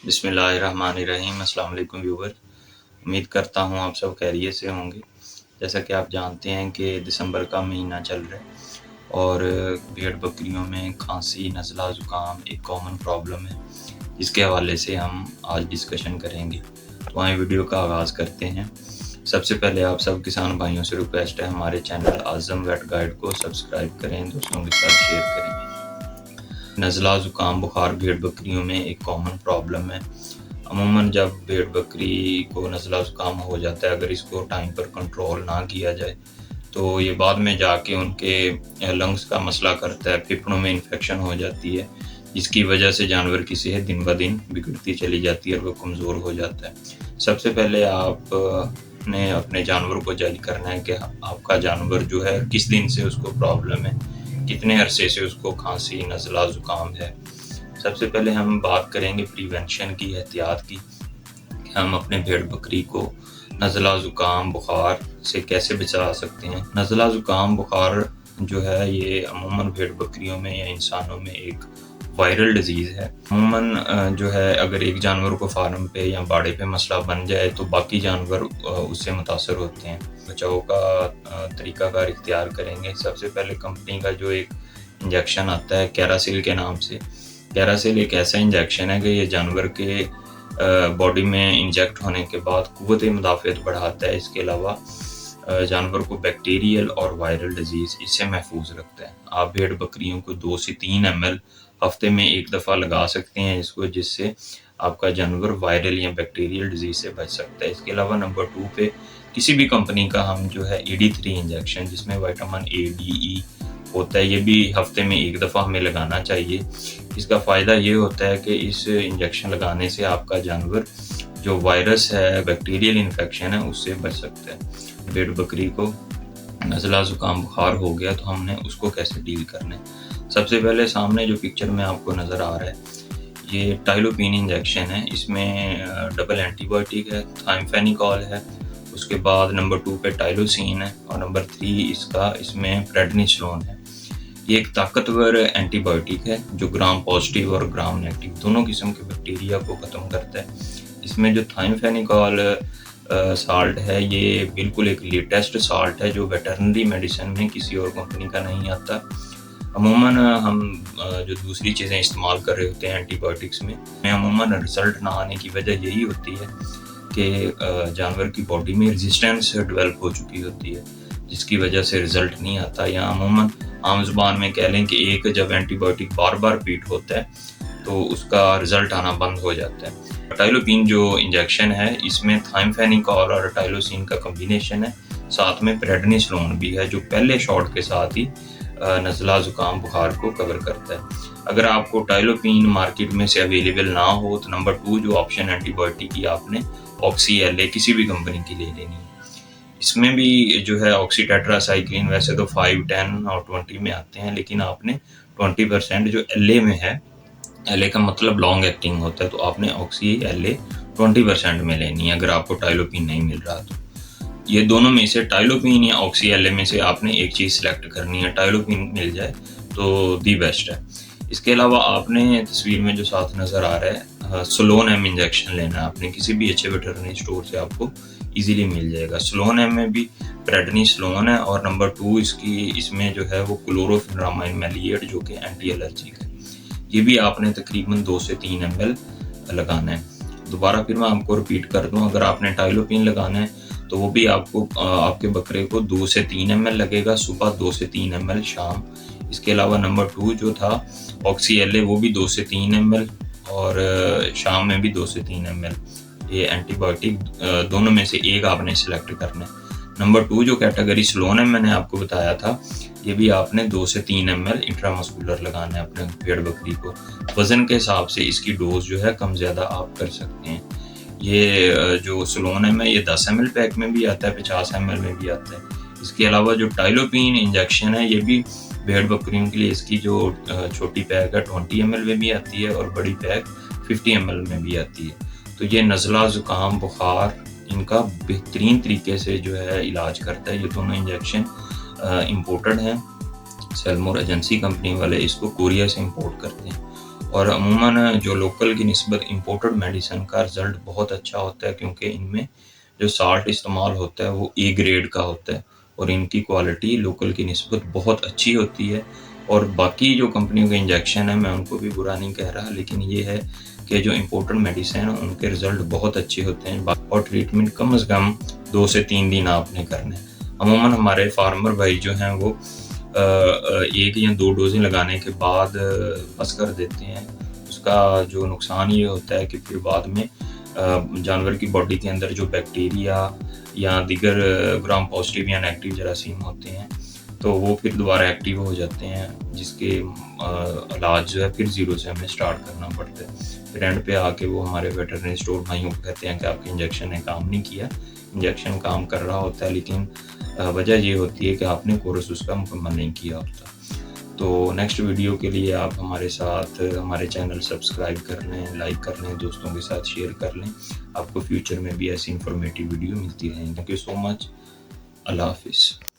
بسم اللہ الرحمن الرحیم۔ السلام علیکم ویور، امید کرتا ہوں آپ سب خیریت سے ہوں گے۔ جیسا کہ آپ جانتے ہیں کہ دسمبر کا مہینہ چل رہا ہے اور بھیڑ بکریوں میں کھانسی، نزلہ، زکام ایک کامن پرابلم ہے، جس کے حوالے سے ہم آج ڈسکشن کریں گے۔ تو آئیں ویڈیو کا آغاز کرتے ہیں۔ سب سے پہلے آپ سب کسان بھائیوں سے ریکویسٹ ہے ہمارے چینل اعظم ویٹ گائیڈ کو سبسکرائب کریں، دوستوں کے ساتھ شیئر کریں۔ نزلہ، زکام، بخار بھیڑ بکریوں میں ایک کامن پرابلم ہے۔ عموماً جب بھیڑ بکری کو نزلہ زکام ہو جاتا ہے، اگر اس کو ٹائم پر کنٹرول نہ کیا جائے تو یہ بعد میں جا کے ان کے لنگز کا مسئلہ کرتا ہے، پھیپھڑوں میں انفیکشن ہو جاتی ہے، جس کی وجہ سے جانور کی صحت دن بدن بگڑتی چلی جاتی ہے اور وہ کمزور ہو جاتا ہے۔ سب سے پہلے آپ نے اپنے جانور کو جج کرنا ہے کہ آپ کا جانور جو ہے کس دن سے اس کو پرابلم ہے، کتنے عرصے سے اس کو کھانسی، نزلہ، زکام ہے۔ سب سے پہلے ہم بات کریں گے پریونشن کی، احتیاط کی، کہ ہم اپنے بھیڑ بکری کو نزلہ، زکام، بخار سے کیسے بچا سکتے ہیں۔ نزلہ، زکام، بخار جو ہے یہ عموماً بھیڑ بکریوں میں یا انسانوں میں ایک وائرل ڈیزیز ہے۔ عموماً جو ہے اگر ایک جانور کو فارم پہ یا باڑے پہ مسئلہ بن جائے تو باقی جانور اس سے متاثر ہوتے ہیں۔ بچاؤ کا طریقہ کار اختیار کریں گے۔ سب سے پہلے کمپنی کا جو ایک انجیکشن آتا ہے کیراسیل کے نام سے، کیراسیل ایک ایسا انجیکشن ہے کہ یہ جانور کے باڈی میں انجیکٹ ہونے کے بعد قوت مدافعت بڑھاتا ہے۔ اس کے علاوہ جانور کو بیکٹیریل اور وائرل ڈیزیز اس سے محفوظ رکھتا ہے۔ آپ بھیڑ بکریوں کو 2 سے 3 ml ہفتے میں ایک دفعہ لگا سکتے ہیں اس کو، جس سے آپ کا جانور وائرل یا بیکٹیریل ڈیزیز سے بچ سکتا ہے۔ اس کے علاوہ نمبر 2 پہ کسی بھی کمپنی کا ہم جو ہے ED3 انجیکشن، جس میں وائٹامن A، D، E ہوتا ہے، یہ بھی ہفتے میں ایک دفعہ ہمیں لگانا چاہیے۔ اس کا فائدہ یہ ہوتا ہے کہ اس انجیکشن لگانے سے آپ کا جانور جو وائرس ہے، بیکٹیریل انفیکشن ہے، اس سے بچ سکتا ہے۔ بھیڑ بکری کو نزلہ، زکام، بخار ہو گیا تو ہم نے اس کو کیسے ڈیل کرنا ہے۔ سب سے پہلے سامنے جو پکچر میں آپ کو نظر آ رہا ہے یہ ٹائلوپین انجیکشن ہے۔ اس میں ڈبل اینٹی بائیوٹک ہے، تھائمفینیکول ہے، اس کے بعد نمبر 2 پہ ٹائلوسین ہے اور نمبر 3 اس میں پریڈنیسولون ہے۔ یہ ایک طاقتور اینٹی بائیوٹک ہے جو گرام پازیٹیو اور گرام نیگیٹو دونوں قسم کے بیکٹیریا کو ختم کرتا ہے۔ اس میں جو تھائمفینیکول سالٹ ہے یہ بالکل ایک لیٹسٹ سالٹ ہے جو ویٹرنری میڈیسن میں کسی اور کمپنی کا نہیں آتا۔ عموماً ہم جو دوسری چیزیں استعمال کر رہے ہوتے ہیں اینٹی بائیوٹکس میں عموماً رزلٹ نہ آنے کی وجہ یہی ہوتی ہے کہ جانور کی باڈی میں ریزسٹنس ڈیولپ ہو چکی ہوتی ہے، جس کی وجہ سے رزلٹ نہیں آتا، یا عموماً عام زبان میں کہہ لیں کہ ایک جب اینٹی بائیوٹک بار بار ریپیٹ ہوتا ہے تو اس کا رزلٹ آنا بند ہو جاتا ہے۔ ٹائلوپین جو انجیکشن ہے اس میں تھائمفینیکول اور ٹائلوسین کا کمبینیشن ہے، ساتھ میں پریڈنیسولون بھی ہے جو پہلے شاٹ کے ساتھ ہی نزلہ، زکام، بخار کو کور کرتا ہے۔ اگر آپ کو ٹائلوپین مارکیٹ میں سے اویلیبل نہ ہو تو نمبر 2 جو آپشن اینٹی بائیوٹک کی آپ نے آکسی LA کسی بھی کمپنی کی لے لینی ہے۔ اس میں بھی جو ہے آکسی ٹیٹرا سائیکلین ویسے تو 5، 10 اور 20 میں آتے ہیں، لیکن آپ نے 20% جو LA میں ہے، LA کا مطلب لانگ ایکٹنگ ہوتا ہے، تو آپ نے آکسی LA 20% میں لینی ہے اگر آپ کو ٹائلوپین نہیں مل رہا تو۔ یہ دونوں میں سے ٹائلوپین یا آکسی LA میں سے آپ نے ایک چیز سلیکٹ کرنی ہے، ٹائلوپین مل جائے تو دی بیسٹ ہے۔ اس کے علاوہ آپ نے تصویر میں جو ساتھ نظر آ رہا ہے سلون ایم انجیکشن لینا ہے آپ نے، کسی بھی اچھے ویٹرنری اسٹور سے آپ کو ایزیلی مل جائے گا۔ سلون ایم میں بھی پریڈنیسولون ہے اور نمبر 2 اس میں جو ہے وہ کلوروفینرامائن میلیٹ جو کہ اینٹی الرجک ہے۔ یہ بھی آپ نے تقریباً 2 سے 3 ml لگانا ہے۔ دوبارہ پھر میں آپ کو ریپیٹ کر دوں، اگر آپ نے ٹائلوپین لگانا ہے تو وہ بھی آپ کو آپ کے بکرے کو 2 سے 3 ml لگے گا، صبح 2 سے 3 ml، شام۔ اس کے علاوہ نمبر 2 جو تھا آکسی LA وہ بھی 2 سے 3 ml اور شام میں بھی 2 سے 3 ml۔ یہ اینٹی بائیوٹک دونوں میں سے ایک آپ نے سلیکٹ کرنا ہے۔ نمبر 2 جو کیٹیگری سلون ہے میں نے آپ کو بتایا تھا، یہ بھی آپ نے 2 سے 3 ml انٹرامسکولر لگانا ہے اپنے بھیڑ بکری کو۔ وزن کے حساب سے اس کی ڈوز جو ہے کم زیادہ آپ کر سکتے ہیں۔ یہ جو سلون ہے یہ 10 ml پیک میں بھی آتا ہے، 50 ml میں بھی آتا ہے۔ اس کے علاوہ جو ٹائلوپین انجیکشن ہے یہ بھی بھیڑ بکریوں کے لیے اس کی جو چھوٹی پیک ہے 20 ml میں بھی آتی ہے اور بڑی پیک 50 ml میں بھی آتی ہے۔ تو یہ نزلہ، زکام، بخار ان کا بہترین طریقے سے جو ہے علاج کرتا ہے۔ یہ دونوں انجیکشن امپورٹڈ ہیں، سیلمور ایجنسی کمپنی والے اس کو کوریا سے امپورٹ کرتے ہیں اور عموماً جو لوکل کی نسبت امپورٹڈ میڈیسن کا رزلٹ بہت اچھا ہوتا ہے، کیونکہ ان میں جو سالٹ استعمال ہوتا ہے وہ اے گریڈ کا ہوتا ہے اور ان کی کوالٹی لوکل کی نسبت بہت اچھی ہوتی ہے۔ اور باقی جو کمپنیوں کے انجیکشن ہیں میں ان کو بھی برا نہیں کہہ رہا، لیکن یہ ہے کہ جو امپورٹڈ میڈیسن ہیں ان کے رزلٹ بہت اچھے ہوتے ہیں، اور ٹریٹمنٹ کم از کم 2 سے 3 دن آپ نے کرنا ہے۔ عموماً ہمارے فارمر بھائی جو ہیں وہ 1 یا 2 ڈوزیں لگانے کے بعد بس کر دیتے ہیں۔ اس کا جو نقصان یہ ہوتا ہے کہ پھر بعد میں جانور کی باڈی کے اندر جو بیکٹیریا یا دیگر گرام پازیٹیو یا نیگیٹو جراثیم ہوتے ہیں تو وہ پھر دوبارہ ایکٹیو ہو جاتے ہیں، جس کے علاج جو ہے پھر زیرو سے ہمیں سٹارٹ کرنا پڑتا ہے۔ پھر اینڈ پہ آ کے وہ ہمارے ویٹرنری اسٹور بھائیوں کو کہتے ہیں کہ آپ کے انجیکشن نے کام نہیں کیا۔ انجیکشن کام کر رہا ہوتا ہے، لیکن وجہ یہ ہوتی ہے کہ آپ نے کورس اس کا مکمل نہیں کیا ہوتا۔ تو نیکسٹ ویڈیو کے لیے آپ ہمارے ساتھ ہمارے چینل سبسکرائب کر لیں، لائک کر لیں، دوستوں کے ساتھ شیئر کر لیں۔ آپ کو فیوچر میں بھی ایسی انفارمیٹیو ویڈیو ملتی رہیں گی۔ تھینک یو سو مچ۔ اللہ حافظ۔